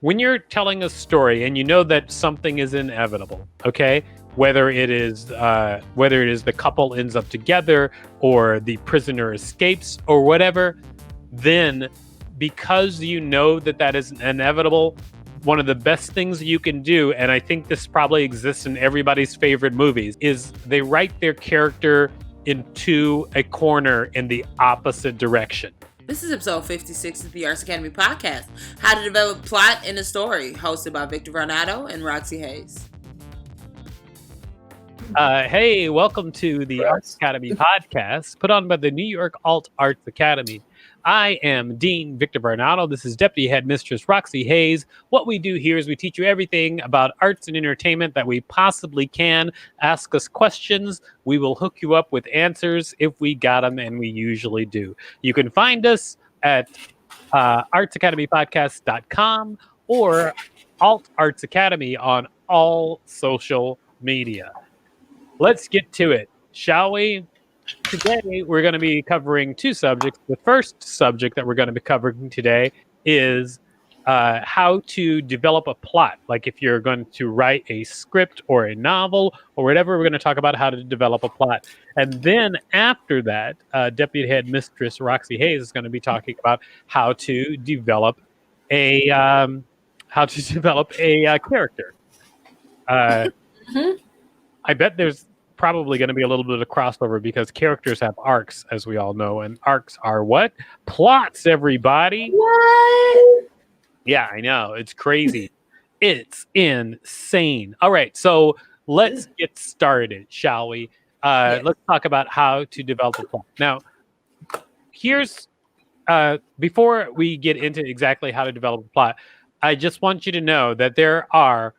when you're telling a story and you know that something is inevitable, okay? Whether it is the couple ends up together or the prisoner escapes or whatever, then because you know that is inevitable, one of the best things you can do, and I think this probably exists in everybody's favorite movies, is they write their character into a corner in the opposite direction. This is episode 56 of the Arts Academy podcast, How to Develop Plot in a Story, hosted by Victor Varnado and Roxxy Haze. Hey, welcome to the Arts Academy podcast, put on by the New York Alt Arts Academy. I am Dean Victor Varnado. This is Deputy Headmistress Roxxy Haze. What we do here is we teach you everything about arts and entertainment that we possibly can. Ask us questions. We will hook you up with answers if we got them, and we usually do. You can find us at artsacademypodcast.com or Alt Arts Academy on all social media. Let's get to it, shall we? Today, we're going to be covering two subjects. The first subject that we're going to be covering today is how to develop a plot. Like if you're going to write a script or a novel or whatever, we're going to talk about how to develop a plot. And then after that, Deputy Headmistress Roxxy Haze is going to be talking about how to develop a character. I bet there's probably going to be a little bit of crossover because characters have arcs, as we all know, and arcs are what? Plots, everybody. What? Yeah, I know. It's crazy. It's insane. All right, so let's get started, shall we? Let's talk about how to develop a plot. Now, here's before we get into exactly how to develop a plot, I just want you to know that there are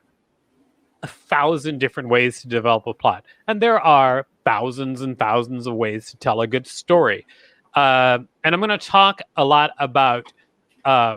1,000 different ways to develop a plot, and there are thousands and thousands of ways to tell a good story. And I'm going to talk a lot about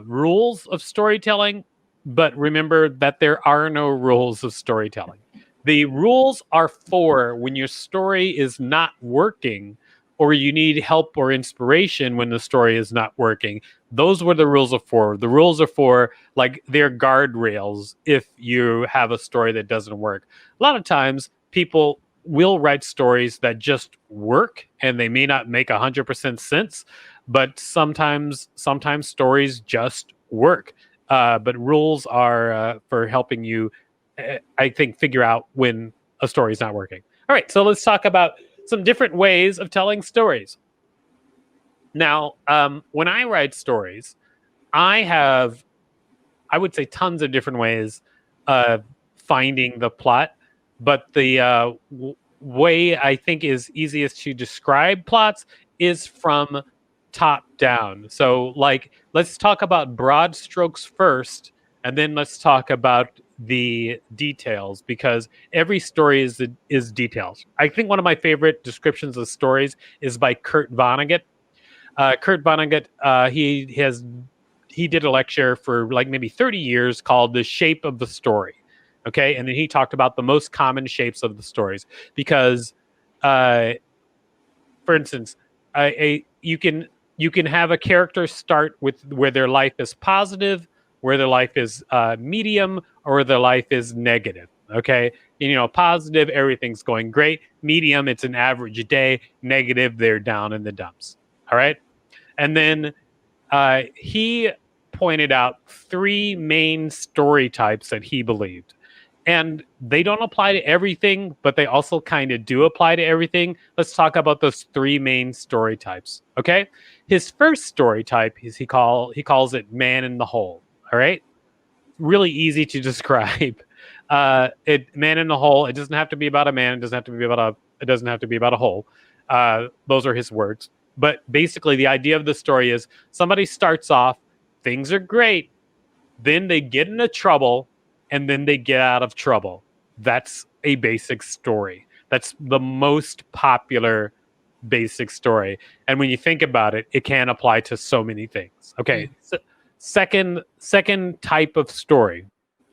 rules of storytelling, but remember that there are no rules of storytelling. The rules are for when your story is not working or you need help or inspiration when the story is not working. Those were the rules are for. The rules are for, like, they're guardrails if you have a story that doesn't work. A lot of times people will write stories that just work and they may not make 100% sense, but sometimes stories just work. But rules are for helping you, I think, figure out when a story is not working. All right, so let's talk about some different ways of telling stories. Now, when I write stories, I would say, tons of different ways of finding the plot, but the way I think is easiest to describe plots is from top down. So, like, let's talk about broad strokes first, and then let's talk about the details, because every story is details. I think one of my favorite descriptions of stories is by Kurt Vonnegut. Kurt Vonnegut, he did a lecture for like maybe 30 years called The Shape of the Story. Okay, and then he talked about the most common shapes of the stories, because for instance, you can have a character start with where their life is positive, where their life is medium, or their life is negative. Okay, positive, everything's going great. Medium, it's an average day. Negative, they're down in the dumps. All right, and then he pointed out 3 main story types that he believed, and they don't apply to everything, but they also kind of do apply to everything. Let's talk about those 3 main story types. Okay, his first story type is he calls it man in the hole. All right, really easy to describe. Man in the hole. It doesn't have to be about a man. It doesn't have to be about a hole. Those are his words. But basically, the idea of the story is somebody starts off, things are great, then they get into trouble, and then they get out of trouble. That's a basic story. That's the most popular basic story. And when you think about it, it can apply to so many things. Okay. So second type of story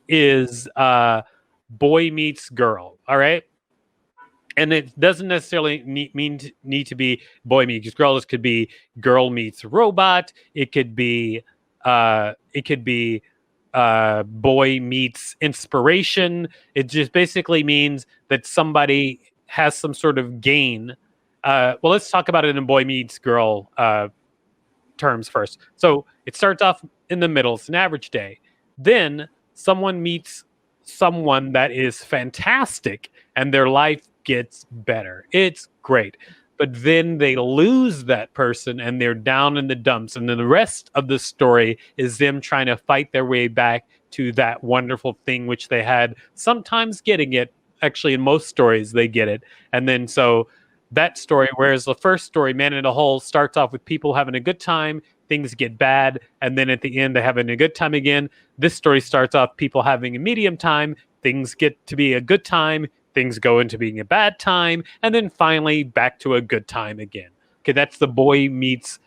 is boy meets girl. All right. And it doesn't necessarily need to be boy meets girl. This could be girl meets robot. It could be boy meets inspiration. It just basically means that somebody has some sort of gain. Well, let's talk about it in boy meets girl terms first. So it starts off in the middle. It's an average day. Then someone meets someone that is fantastic and their life gets better. It's great. But then they lose that person and they're down in the dumps. And then the rest of the story is them trying to fight their way back to that wonderful thing which they had, sometimes getting it. Actually, in most stories, they get it. And then so that story, whereas the first story, Man in a Hole, starts off with people having a good time, things get bad, and then at the end, they're having a good time again. This story starts off people having a medium time, things get to be a good time, things go into being a bad time, and then finally back to a good time again. Okay, that's the boy meets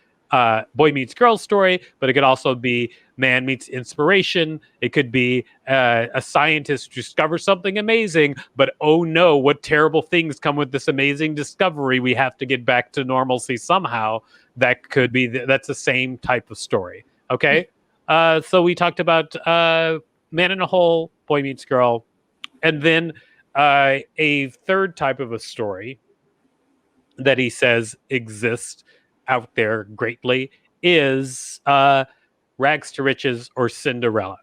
girl story, but it could also be man meets inspiration. It could be a scientist discovers something amazing, but oh no, what terrible things come with this amazing discovery. We have to get back to normalcy somehow. That could be that's the same type of story. Okay, so we talked about Man in a Hole, boy meets girl, and then a third type of a story that he says exists out there greatly is Rags to Riches or Cinderella.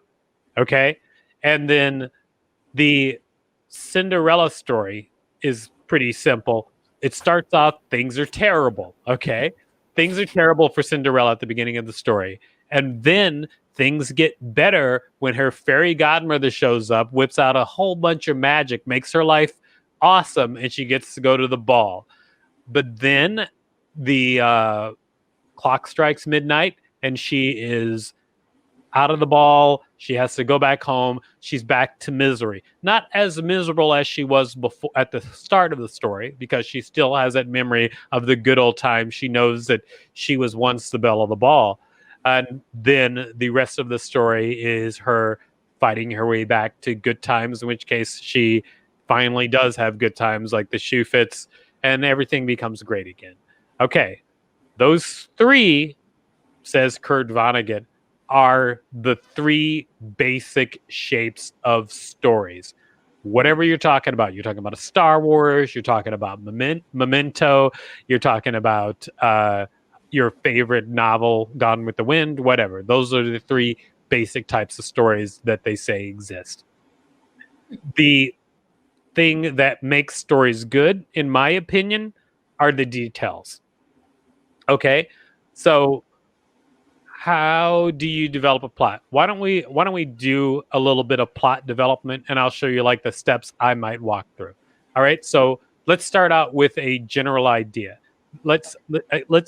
Okay. And then the Cinderella story is pretty simple. It starts off, things are terrible. Okay. Things are terrible for Cinderella at the beginning of the story. And then things get better when her fairy godmother shows up, whips out a whole bunch of magic, makes her life awesome, and she gets to go to the ball. But then the clock strikes midnight and she is out of the ball. She has to go back home. She's back to misery. Not as miserable as she was before at the start of the story, because she still has that memory of the good old times. She knows that she was once the belle of the ball. And then the rest of the story is her fighting her way back to good times, in which case she finally does have good times, like the shoe fits and everything becomes great again. Okay. Those three, says Kurt Vonnegut, are the three basic shapes of stories. Whatever you're talking about a Star Wars, you're talking about Memento, you're talking about your favorite novel, Gone with the Wind, whatever. Those are the three basic types of stories that they say exist. The thing that makes stories good, in my opinion, are the details. Okay, so how do you develop a plot? Why don't we do a little bit of plot development, and I'll show you like the steps I might walk through. All right, so let's start out with a general idea. Let's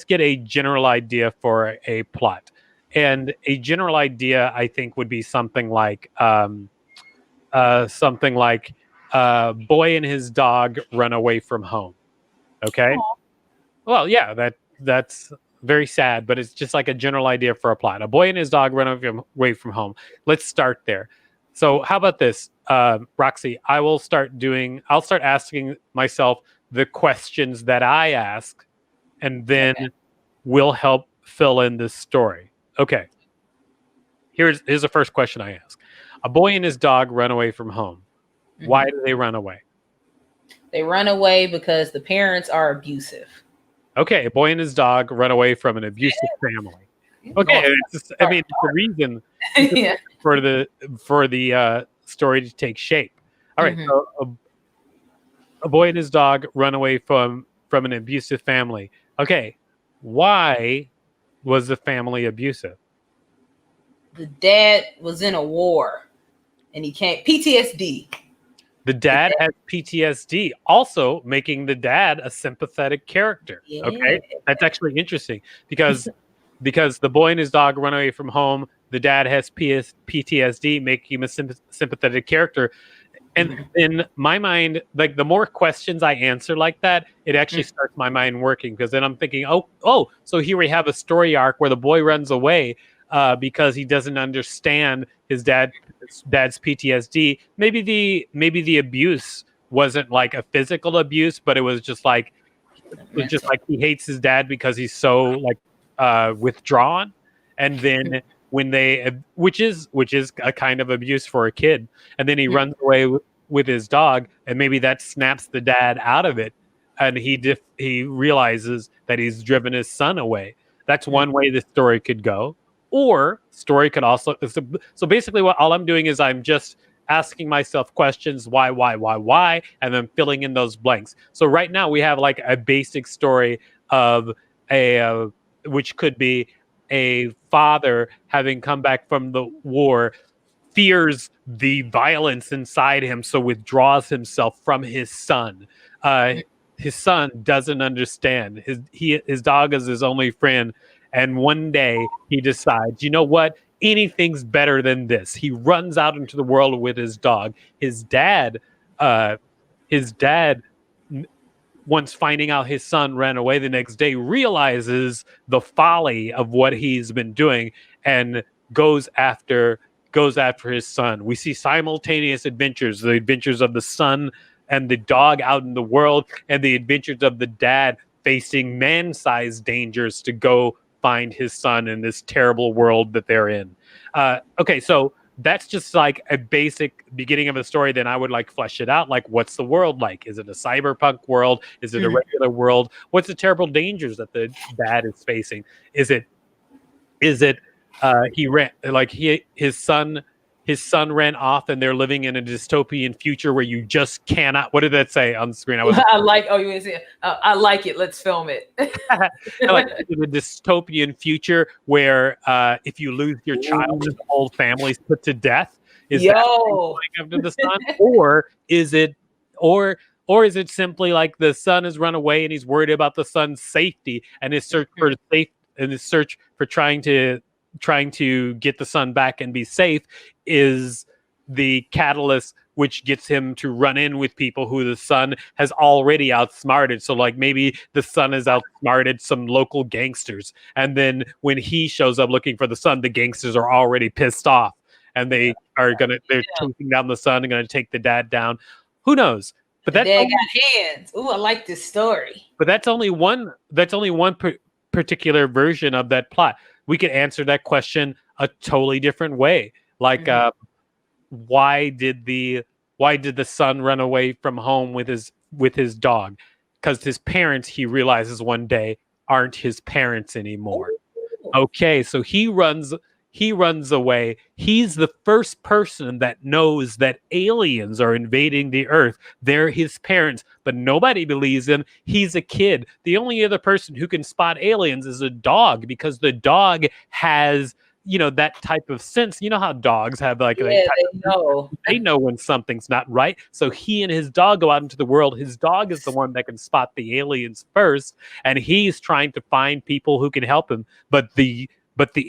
get a general idea for a plot, and a general idea I think would be something like boy and his dog run away from home. Okay. Aww. Well, yeah, that's very sad, but it's just like a general idea for a plot. A boy and his dog run away from home. Let's start there. So how about this, Roxy? I'll start asking myself the questions that I ask, and then we'll help fill in this story. Okay. Here's the first question I ask. A boy and his dog run away from home. Mm-hmm. Why do they run away? They run away because the parents are abusive. Okay, a boy and his dog run away from an abusive family. Okay, it's the reason for the story to take shape. All right, mm-hmm. So a boy and his dog run away from an abusive family. Okay, why was the family abusive? The dad was in a war, and he can't PTSD. The dad has PTSD, also making the dad a sympathetic character. Yeah. Okay, that's actually interesting because the boy and his dog run away from home. The dad has PTSD, making him a sympathetic character. And in my mind, like the more questions I answer like that, it actually starts my mind working, because then I'm thinking, oh, so here we have a story arc where the boy runs away because he doesn't understand his dad's PTSD. Maybe the abuse wasn't like a physical abuse, but it was just like he hates his dad because he's so like withdrawn, and then when they, which is a kind of abuse for a kid, and then he runs away with his dog, and maybe that snaps the dad out of it, and he realizes that he's driven his son away. That's one way the story could go. Or story could also, so basically what all I'm doing is I'm just asking myself questions, why, and then filling in those blanks. So right now we have like a basic story of which could be a father having come back from the war, fears the violence inside him, so withdraws himself from his son. His son doesn't understand. His dog is his only friend, and one day he decides, you know what? Anything's better than this. He runs out into the world with his dog. His dad, once finding out his son ran away the next day, realizes the folly of what he's been doing and goes after his son. We see simultaneous adventures, the adventures of the son and the dog out in the world, and the adventures of the dad facing man-sized dangers to go find his son in this terrible world that they're in. Okay, so that's just like a basic beginning of a story. Then I would like flesh it out. Like, what's the world like? Is it a cyberpunk world? Is it a regular world? What's the terrible dangers that the dad is facing? Is it his son ran off and they're living in a dystopian future where you just cannot. What did that say on the screen? I like it. Let's film it. Like in a dystopian future where if you lose your child, the whole family's put to death. Is that going after the son, or is it simply like the son has run away and he's worried about the son's safety and his search for trying to get the son back and be safe is the catalyst which gets him to run in with people who the son has already outsmarted. So like maybe the son has outsmarted some local gangsters, and then when he shows up looking for the son, the gangsters are already pissed off and they're chasing down the son and going to take the dad down. Who knows? But that dad got hands. Ooh, I like this story. But that's only one particular version of that plot. We could answer that question a totally different way. Like, why did the son run away from home with his dog? Because his parents, he realizes one day, aren't his parents anymore. Okay, so he runs away. He's the first person that knows that aliens are invading the earth. They're his parents, but nobody believes him. He's a kid. The only other person who can spot aliens is a dog, because the dog has, that type of sense. You know how dogs have they know when something's not right. So he and his dog go out into the world. His dog is the one that can spot the aliens first, and he's trying to find people who can help him. But the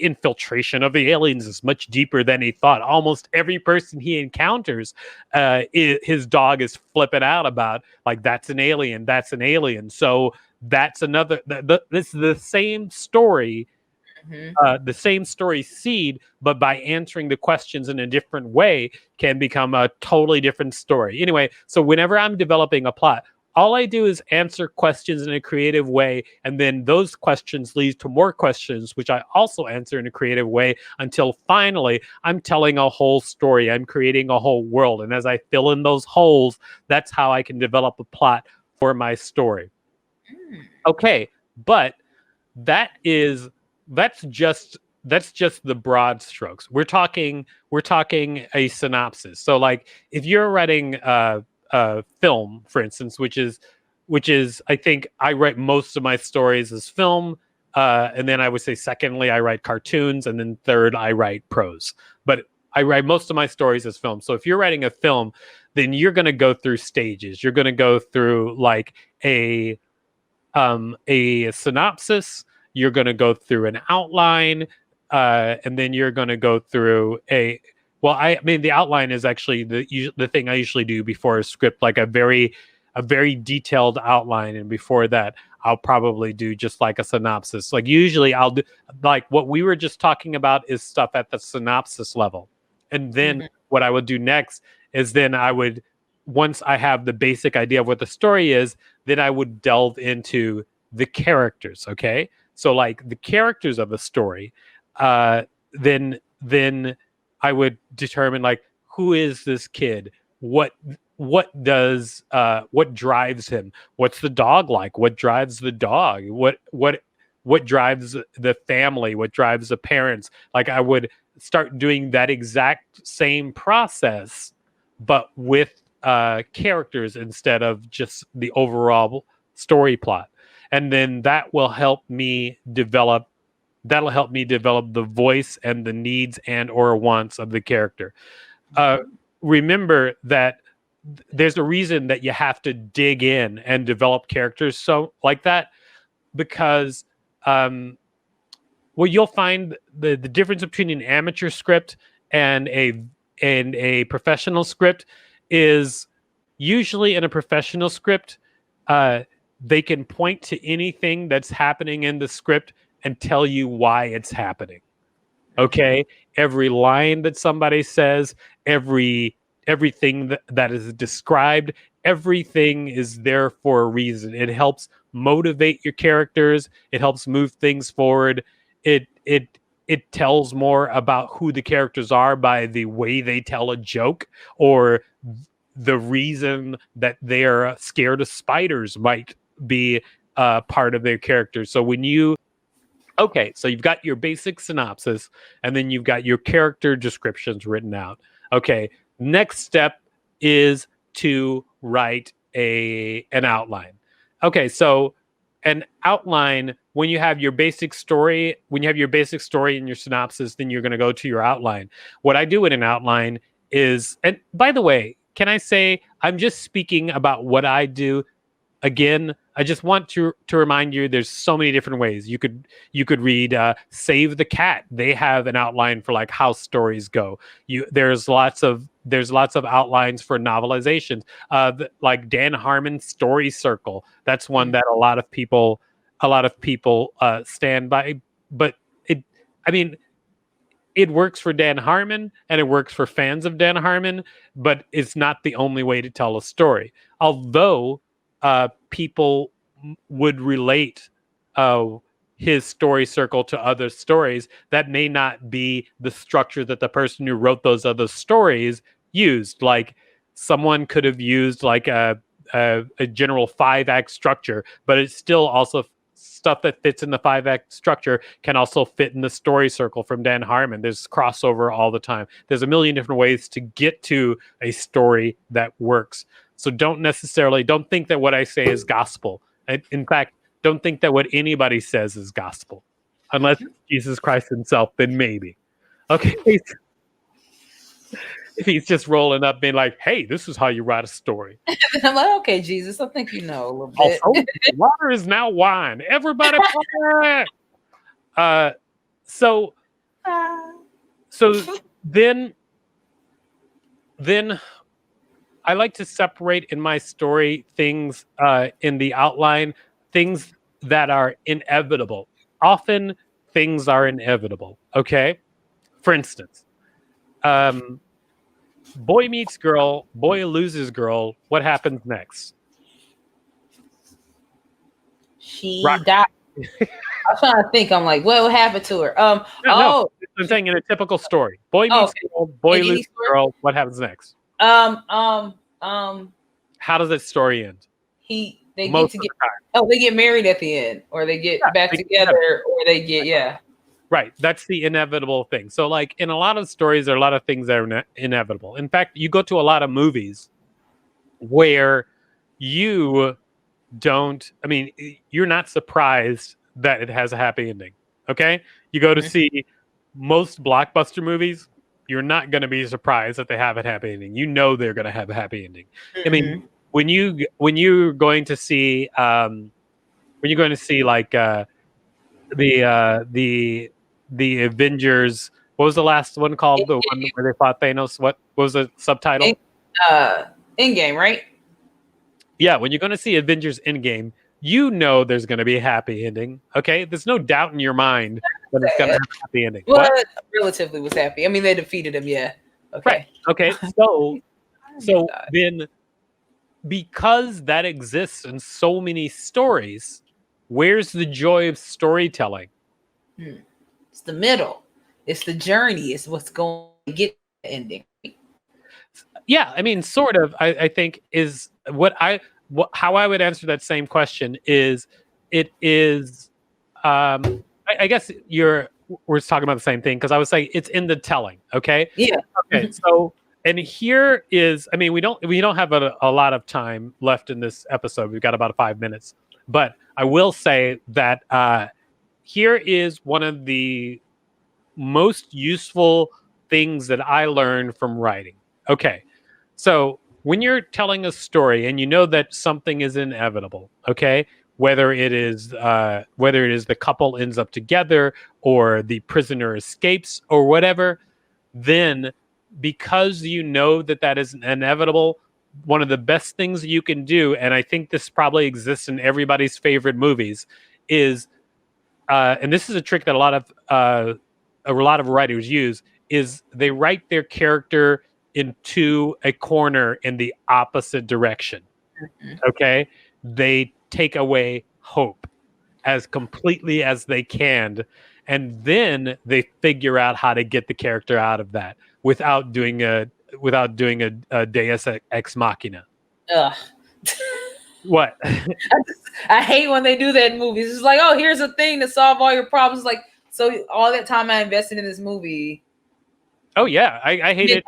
infiltration of the aliens is much deeper than he thought. Almost every person he encounters, his dog is flipping out about, like, that's an alien, that's an alien. So that's another, this is the same story, the same story seed, but by answering the questions in a different way can become a totally different story. Anyway, so whenever I'm developing a plot, all I do is answer questions in a creative way, and then those questions lead to more questions, which I also answer in a creative way, until finally I'm telling a whole story. I'm creating a whole world, and as I fill in those holes, that's how I can develop a plot for my story. Okay, but that's just the broad strokes. We're talking a synopsis. So like if you're writing film, for instance, which is I think I write most of my stories as film, and then I would say secondly I write cartoons, and then third I write prose. But I write most of my stories as film. So if you're writing a film, then you're going to go through stages. You're going to go through like a synopsis. You're going to go through an outline, and then you're going to go through the outline is actually the thing I usually do before a script, like a very detailed outline, and before that, I'll probably do just like a synopsis. Like usually, I'll do like what we were just talking about is stuff at the synopsis level, and then what I would do next is then I would, once I have the basic idea of what the story is, then I would delve into the characters. Okay, so like the characters of a story. then I would determine like, who is this kid? What drives him? What's the dog like? What drives the dog? What drives the family? What drives the parents? Like, I would start doing that exact same process, but with characters instead of just the overall story plot. And then that'll help me develop the voice and the needs and or wants of the character. Remember that there's a reason that you have to dig in and develop characters so like that, because you'll find the difference between an amateur script and a professional script is usually in a professional script, they can point to anything that's happening in the script and tell you why it's happening. Okay, every line that somebody says, everything that is described, everything is there for a reason. It helps motivate your characters. It helps move things forward. It tells more about who the characters are by the way they tell a joke, or the reason that they're scared of spiders might be part of their character. So so you've got your basic synopsis, and then you've got your character descriptions written out. Okay, next step is to write an outline. Okay, so an outline, when you have your basic story and your synopsis, then you're going to go to your outline. What I do in an outline is, and by the way, can I say I'm just speaking about what I do. Again, I just want to remind you, there's so many different ways. You could read Save the Cat. They have an outline for like how stories go. There's lots of outlines for novelizations. Like Dan Harmon's Story Circle. That's one that a lot of people stand by. But it works for Dan Harmon and it works for fans of Dan Harmon, but it's not the only way to tell a story. Although people would relate his story circle to other stories, that may not be the structure that the person who wrote those other stories used. Like, someone could have used like a general 5-act structure, but it's still also stuff that fits in the 5-act structure can also fit in the story circle from Dan Harmon. There's crossover all the time. There's a million different ways to get to a story that works. So don't think that what I say is gospel. In fact, don't think that what anybody says is gospel. Unless it's Jesus Christ himself, then maybe. Okay. If he's just rolling up being like, hey, this is how you write a story. I'm like, okay, Jesus, I think you know a little bit. Also, water is now wine. Everybody so then I like to separate in my story things in the outline, things that are inevitable. Often things are inevitable. Okay. For instance, boy meets girl, boy loses girl. What happens next? She died. I'm trying to think. I'm like, what happened to her? No, I'm saying in a typical story. Boy meets girl, boy loses girl. What happens next? How does that story end? They get married at the end, or they get back together, or they get Right. That's the inevitable thing. So like in a lot of stories, there are a lot of things that are inevitable. In fact, you go to a lot of movies where you're not surprised that it has a happy ending. Okay. You go to see most blockbuster movies, you're not going to be surprised that they have a happy ending. You know they're going to have a happy ending. I mean, when you're going to see like the Avengers, what was the last one called? The one where they fought Thanos. What was the subtitle? Endgame, right? Yeah, when you're going to see Avengers Endgame, you know there's going to be a happy ending. Okay, there's no doubt in your mind that it's going to have a happy ending. Well, relatively was happy. I mean, they defeated him. Yeah. Okay. Right. Okay. So then, because that exists in so many stories, where's the joy of storytelling? It's the middle. It's the journey. It's what's going to get to the ending. Yeah, I mean, sort of. I think is how I would answer that same question is it is. I guess we're talking about the same thing because I was saying it's in the telling. Okay. Yeah. Okay. So and here is, I mean, we don't have a lot of time left in this episode. We've got about 5 minutes, but I will say that here is one of the most useful things that I learned from writing. Okay. So when you're telling a story and you know that something is inevitable, okay, whether it is the couple ends up together or the prisoner escapes or whatever, then because you know that that is inevitable, one of the best things you can do, and I think this probably exists in everybody's favorite movies, is and this is a trick that a lot of writers use, is they write their character into a corner in the opposite direction. Okay? They take away hope as completely as they can, and then they figure out how to get the character out of that without doing a Deus ex machina. Ugh. What? I hate when they do that in movies. It's like, oh, here's a thing to solve all your problems. Like, so all that time I invested in this movie. Oh yeah, I hate it.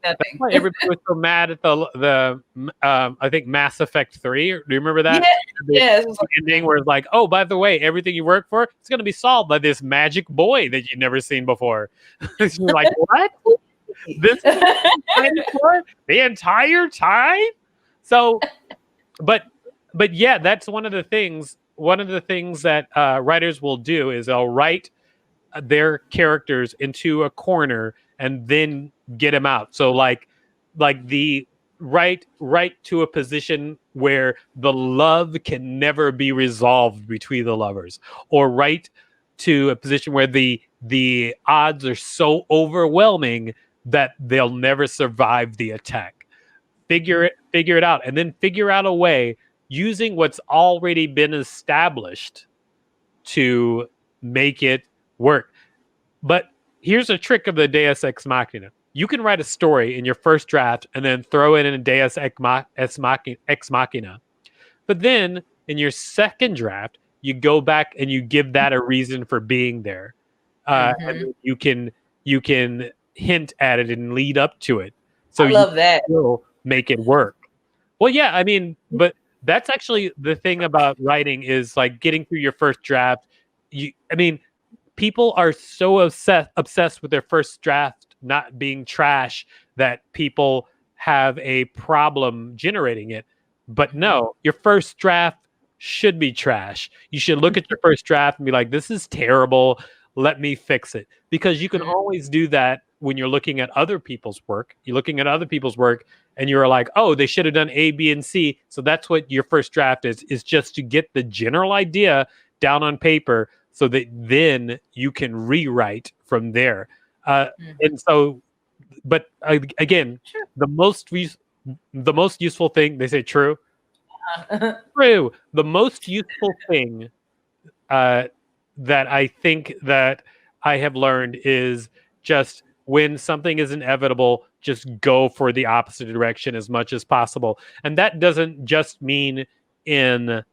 That's Nothing. why everybody was so mad at the I think Mass Effect 3. Do you remember that? Yeah. The ending where it's like, oh, by the way, everything you work for is going to be solved by this magic boy that you've never seen before. You're like, what? This the entire time? So, but yeah, that's one of the things. One of the things that writers will do is they'll write their characters into a corner and then get them out. So like the right to a position where the love can never be resolved between the lovers, or right to a position where the odds are so overwhelming that they'll never survive the attack. Figure it out, and then figure out a way using what's already been established to make it work. But here's a trick of the Deus Ex Machina. You can write a story in your first draft and then throw it in a Deus Ex Machina. But then in your second draft, you go back and you give that a reason for being there. And you can hint at it and lead up to it. So I love that. Will make it work. Well, yeah, I mean, but that's actually the thing about writing is like getting through your first draft. People are so obsessed with their first draft not being trash that people have a problem generating it. But no, your first draft should be trash. You should look at your first draft and be like, this is terrible. Let me fix it. Because you can always do that when you're looking at other people's work. You're looking at other people's work and you're like, oh, they should have done A, B, and C. So that's what your first draft is just to get the general idea down on paper so that then you can rewrite from there. And so, but again, the most useful thing, they say true. True. The most useful thing that I think that I have learned is just when something is inevitable, just go for the opposite direction as much as possible. And that doesn't just mean in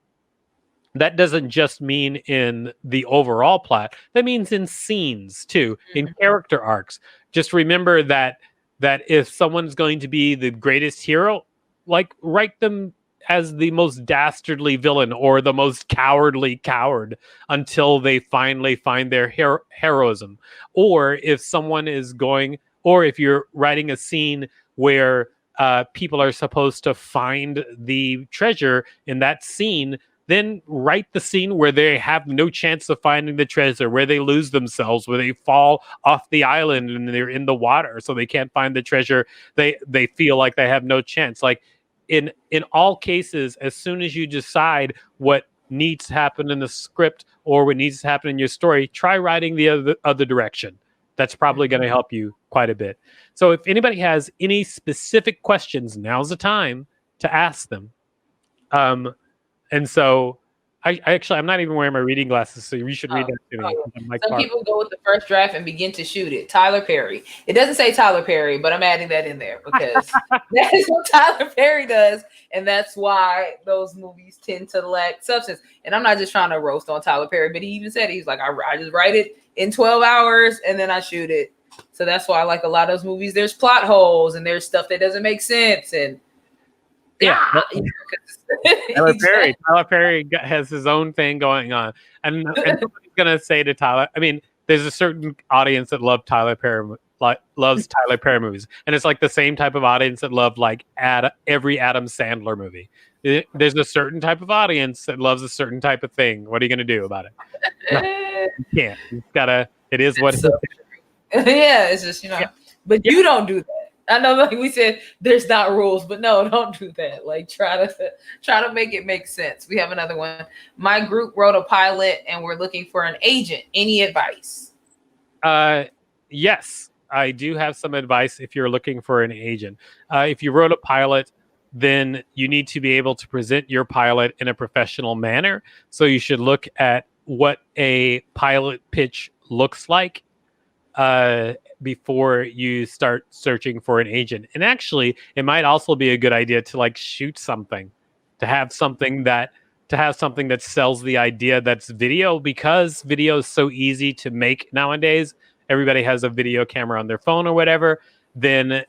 the overall plot. That means in scenes too, in character arcs. Just remember that if someone's going to be the greatest hero, like write them as the most dastardly villain or the most cowardly coward until they finally find their heroism. Or if if you're writing a scene where people are supposed to find the treasure in that scene, then write the scene where they have no chance of finding the treasure, where they lose themselves, where they fall off the island and they're in the water so they can't find the treasure. They feel like they have no chance. Like in all cases, as soon as you decide what needs to happen in the script or what needs to happen in your story, try writing the other direction. That's probably going to help you quite a bit. So if anybody has any specific questions, now's the time to ask them. And so I'm not even wearing my reading glasses, so you should read that to me. Some people go with the first draft and begin to shoot it. Tyler Perry. It doesn't say Tyler Perry, but I'm adding that in there because that is what Tyler Perry does, and that's why those movies tend to lack substance. And I'm not just trying to roast on Tyler Perry, but he even said he's like, I just write it in 12 hours and then I shoot it. So that's why, like a lot of those movies, there's plot holes and there's stuff that doesn't make sense. And Tyler Perry has his own thing going on, and somebody's gonna say to Tyler, I mean, there's a certain audience that loves Tyler Perry movies, and it's like the same type of audience that love like every Adam Sandler movie. There's a certain type of audience that loves a certain type of thing. What are you gonna do about it? No, you can't. You gotta. It is what it is. Yeah, it's just but you don't do that. I know, like we said, there's not rules, but no, don't do that. Like try to make it make sense. We have another one. My group wrote a pilot, and we're looking for an agent. Any advice? Yes, I do have some advice. If you're looking for an agent, if you wrote a pilot, then you need to be able to present your pilot in a professional manner. So you should look at what a pilot pitch looks like before you start searching for an agent. And actually, it might also be a good idea to like shoot something, to have something that sells the idea that's video, because video is so easy to make nowadays. Everybody has a video camera on their phone or whatever. Then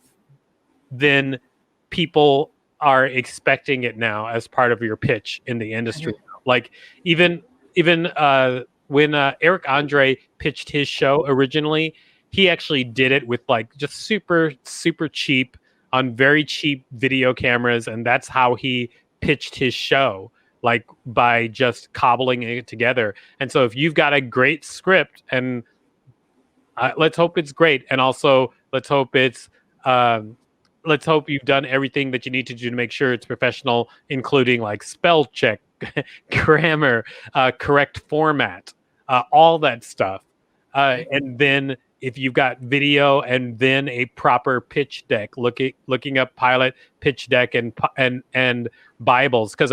people are expecting it now as part of your pitch in the industry. Like even when Eric Andre pitched his show originally, he actually did it with like just super, super cheap on very cheap video cameras. And that's how he pitched his show, like by just cobbling it together. And so if you've got a great script, and let's hope it's great. And also let's hope you've done everything that you need to do to make sure it's professional, including like spell check, grammar, correct format, all that stuff. And then if you've got video and then a proper pitch deck, looking up pilot pitch deck and Bibles, because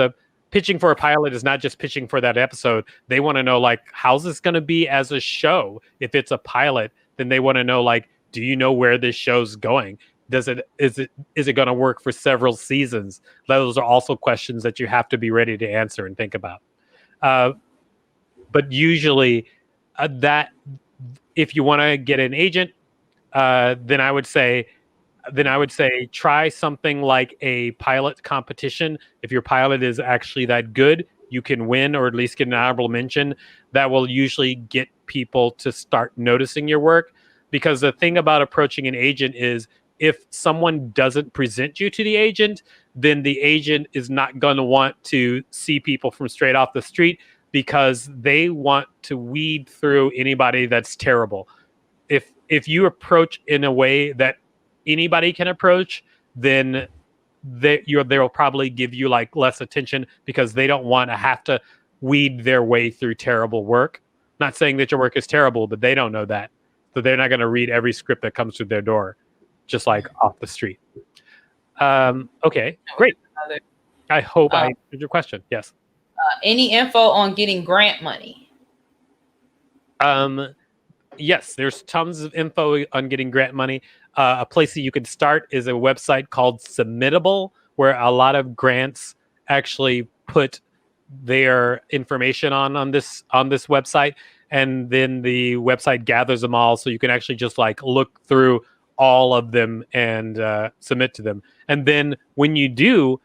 pitching for a pilot is not just pitching for that episode. They want to know like, how's this going to be as a show? If it's a pilot, then they want to know like, do you know where this show's going? Is it going to work for several seasons? Those are also questions that you have to be ready to answer and think about. But usually, that if you want to get an agent, then I would say try something like a pilot competition. If your pilot is actually that good, you can win or at least get an honorable mention. That will usually get people to start noticing your work. Because the thing about approaching an agent is, if someone doesn't present you to the agent, then the agent is not going to want to see people from straight off the street, because they want to weed through anybody that's terrible. If you approach in a way that anybody can approach, then they'll probably give you like less attention, because they don't want to have to weed their way through terrible work. Not saying that your work is terrible, but they don't know that. So they're not going to read every script that comes through their door, just like off the street. Okay, great. I hope I answered your question. Yes. Any info on getting grant money? Yes, there's tons of info on getting grant money. A place that you can start is a website called Submittable, where a lot of grants actually put their information on this website, and then the website gathers them all, so you can actually just like look through all of them and submit to them. And then when you do,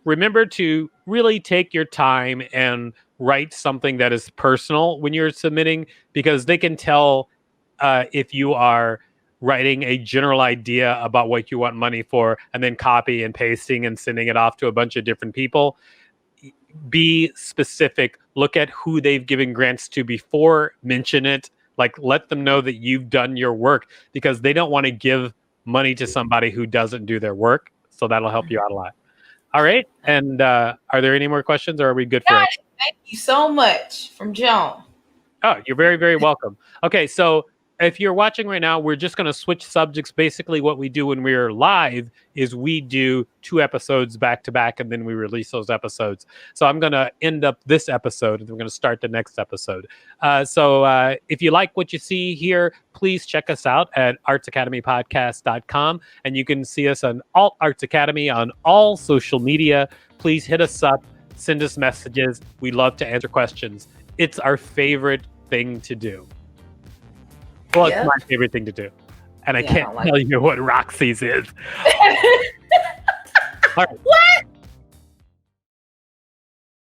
remember to really take your time and write something that is personal when you're submitting, because they can tell if you are writing a general idea about what you want money for and then copy and pasting and sending it off to a bunch of different people. Be specific. Look at who they've given grants to before. Mention it. Like, let them know that you've done your work, because they don't want to give money to somebody who doesn't do their work. So that'll help you out a lot. All right. And are there any more questions, or are we good for it? Thank you so much. From Joan. Oh, you're very, very welcome. Okay. So if you're watching right now, we're just going to switch subjects. Basically, what we do when we're live is we do 2 episodes back to back, and then we release those episodes. So I'm going to end up this episode, and we're going to start the next episode. So if you like what you see here, please check us out at artsacademypodcast.com, and you can see us on Alt Arts Academy on all social media. Please hit us up, send us messages. We love to answer questions. It's our favorite thing to do. Well, it's my favorite thing to do. And I can't tell you what Roxy's is. All right. What?